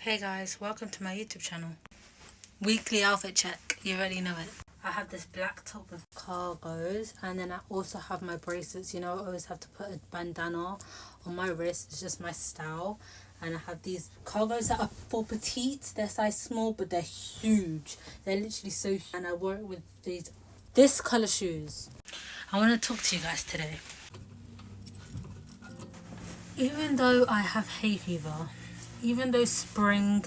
Hey guys, welcome to my YouTube channel. Weekly outfit check, you already know it. I have this black top with cargos, and then I also have my bracelets. You know, I always have to put a bandana on my wrist, it's just my style. And I have these cargos that are for petites, they're size small but they're huge. They're literally so huge. And I wore it with this colour shoes. I want to talk to you guys today. Even though I have hay fever, even though spring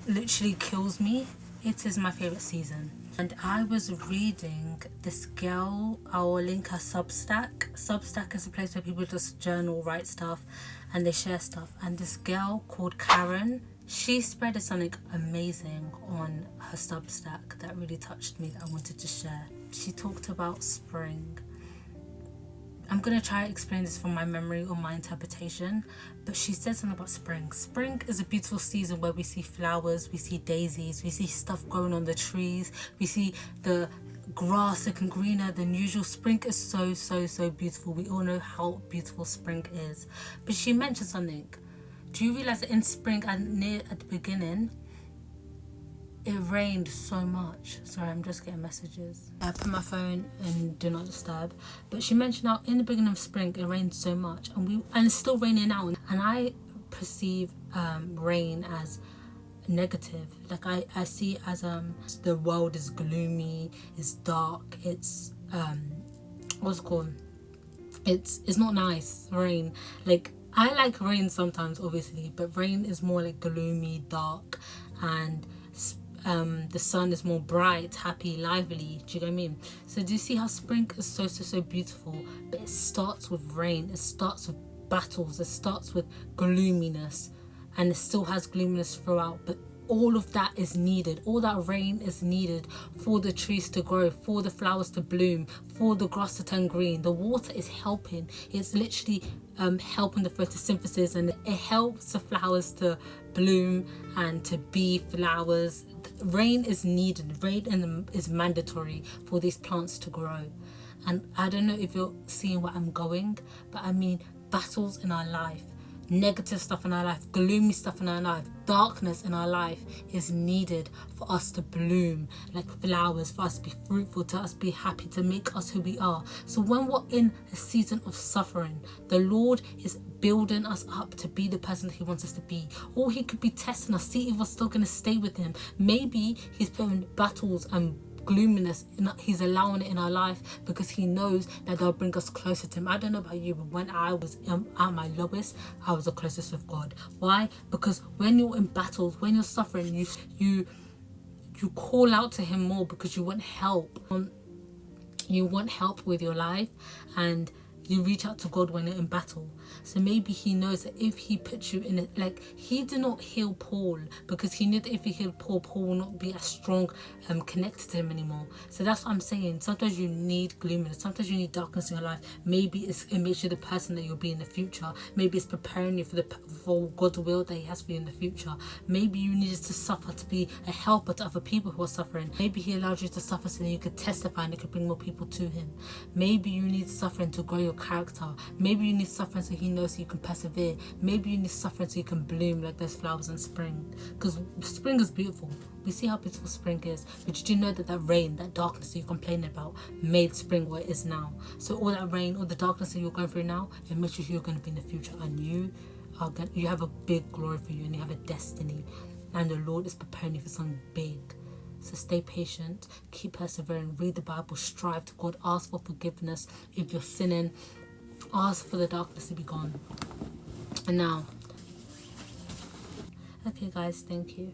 literally kills me, it is my favourite season. And I was reading this girl, I will link her Substack. Substack is a place where people just journal, write stuff, and they share stuff. And this girl called Karen, she spread something amazing on her Substack that really touched me, that I wanted to share. She talked about spring. I'm going to try to explain this from my memory or my interpretation, but she said something about spring. Spring is a beautiful season where we see flowers, we see daisies, we see stuff growing on the trees, we see the grass looking greener than usual. Spring is so beautiful. We all know how beautiful spring is. But she mentioned something. Do you realise that in spring and near at the beginning, it rained so much? Sorry, I'm just getting messages. I put my phone in do not disturb. But she mentioned how in the beginning of spring it rained so much, and it's still raining now. And I perceive rain as negative. Like I see it as the world is gloomy, it's dark, it's what's it called? It's not nice. Rain, like I like rain sometimes, obviously, but rain is more like gloomy, dark, and the sun is more bright, happy, lively. Do you know what I mean? So do you see how spring is so beautiful? But it starts with rain, it starts with battles, it starts with gloominess, and it still has gloominess throughout. But all of that is needed. All that rain is needed for the trees to grow, for the flowers to bloom, for the grass to turn green. The water is helping. It's literally helping the photosynthesis, and it helps the flowers to bloom and to be flowers. Rain is needed. Rain is mandatory for these plants to grow. And I don't know if you're seeing where I'm going, but I mean battles in our life, negative stuff in our life, gloomy stuff in our life, darkness in our life is needed for us to bloom like flowers, for us to be fruitful, to us be happy, to make us who we are. So when we're in a season of suffering, the Lord is building us up to be the person that He wants us to be. Or He could be testing us, see if we're still going to stay with Him. Maybe He's putting battles and gloominess He's allowing it in our life because He knows that they'll bring us closer to Him. I don't know about you, but when I was at my lowest, I was the closest with God. Why? Because when you're in battles, when you're suffering, you call out to Him more because you want help. You want help with your life, and you reach out to God when you're in battle. So maybe He knows that if He puts you in it, like He did not heal Paul because He knew that if He healed Paul, Paul will not be as strong connected to Him anymore. So that's what I'm saying. Sometimes you need gloominess, sometimes you need darkness in your life. Maybe it makes you the person that you'll be in the future. Maybe it's preparing you for God's will that He has for you in the future. Maybe you needed to suffer to be a helper to other people who are suffering. Maybe He allowed you to suffer so that you could testify and it could bring more people to Him. Maybe you need suffering to grow your character. Maybe you need suffering so He knows you can persevere. Maybe you need suffering so you can bloom like those flowers in spring. Because spring is beautiful. We see how beautiful spring is. But did you know that rain, that darkness that you're complaining about, made spring what it is now? So all that rain, all the darkness that you're going through now, it makes you who you're going to be in the future. And you have a big glory for you, and you have a destiny. And the Lord is preparing you for something big. So stay patient, keep persevering, read the Bible, strive to God, ask for forgiveness if you're sinning, ask for the darkness to be gone. And now, okay guys, thank you.